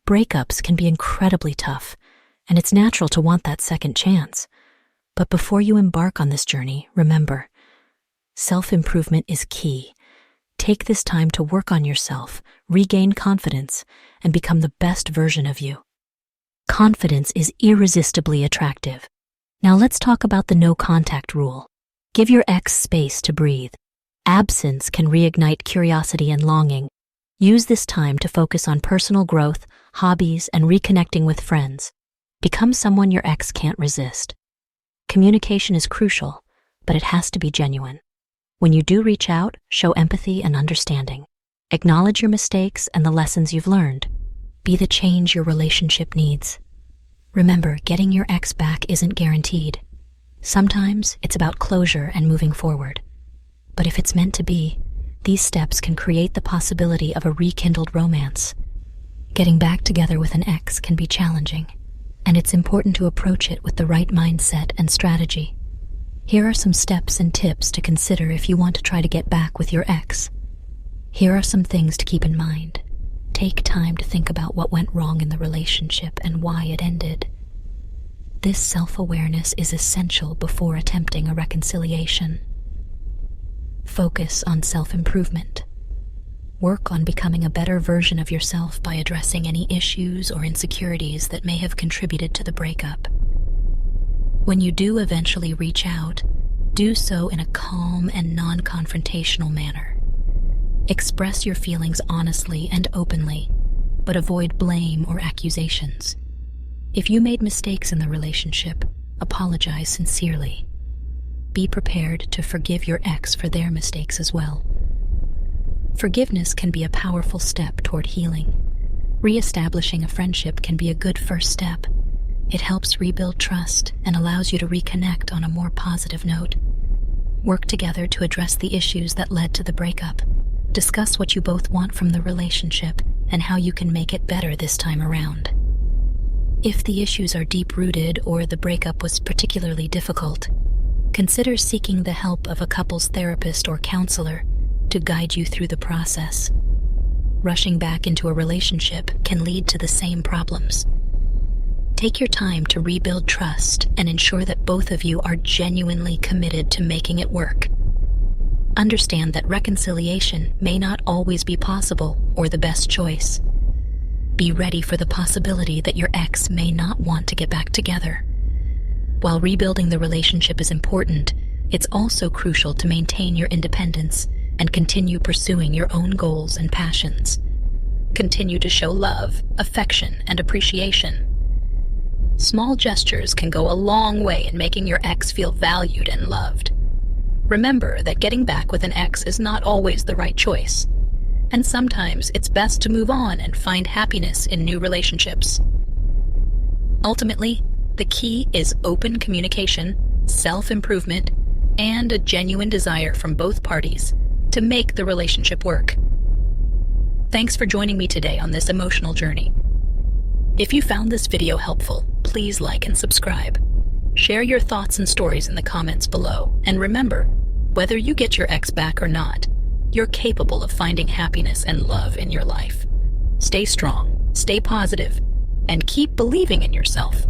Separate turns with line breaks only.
Breakups can be incredibly tough, and it's natural to want that second chance. But before you embark on this journey, remember, self-improvement is key. Take this time to work on yourself, regain confidence, and become the best version of you. Confidence is irresistibly attractive. Now let's talk about the no contact rule. Give your ex space to breathe. Absence can reignite curiosity and longing. Use this time to focus on personal growth, hobbies, and reconnecting with friends. Become someone your ex can't resist. Communication is crucial, but it has to be genuine. When you do reach out, show empathy and understanding. Acknowledge your mistakes and the lessons you've learned. Be the change your relationship needs. Remember, getting your ex back isn't guaranteed. Sometimes it's about closure and moving forward. But if it's meant to be, these steps can create the possibility of a rekindled romance. Getting back together with an ex can be challenging, and it's important to approach it with the right mindset and strategy. Here are some steps and tips to consider if you want to try to get back with your ex. Here are some things to keep in mind. Take time to think about what went wrong in the relationship and why it ended. This self-awareness is essential before attempting a reconciliation. Focus on self-improvement. Work on becoming a better version of yourself by addressing any issues or insecurities that may have contributed to the breakup. When you do eventually reach out, do so in a calm and non-confrontational manner. Express your feelings honestly and openly, but avoid blame or accusations. If you made mistakes in the relationship, apologize sincerely. Be prepared to forgive your ex for their mistakes as well. Forgiveness can be a powerful step toward healing. Re-establishing a friendship can be a good first step. It helps rebuild trust and allows you to reconnect on a more positive note. Work together to address the issues that led to the breakup. Discuss what you both want from the relationship and how you can make it better this time around. If the issues are deep-rooted or the breakup was particularly difficult, consider seeking the help of a couples therapist or counselor to guide you through the process. Rushing back into a relationship can lead to the same problems. Take your time to rebuild trust and ensure that both of you are genuinely committed to making it work. Understand that reconciliation may not always be possible or the best choice. Be ready for the possibility that your ex may not want to get back together. While rebuilding the relationship is important, it's also crucial to maintain your independence and continue pursuing your own goals and passions. Continue to show love, affection, and appreciation. Small gestures can go a long way in making your ex feel valued and loved. Remember that getting back with an ex is not always the right choice, and sometimes it's best to move on and find happiness in new relationships. Ultimately, the key is open communication, self-improvement, and a genuine desire from both parties to make the relationship work. Thanks for joining me today on this emotional journey. If you found this video helpful, please like and subscribe. Share your thoughts and stories in the comments below. And remember, whether you get your ex back or not, you're capable of finding happiness and love in your life. Stay strong, stay positive, and keep believing in yourself.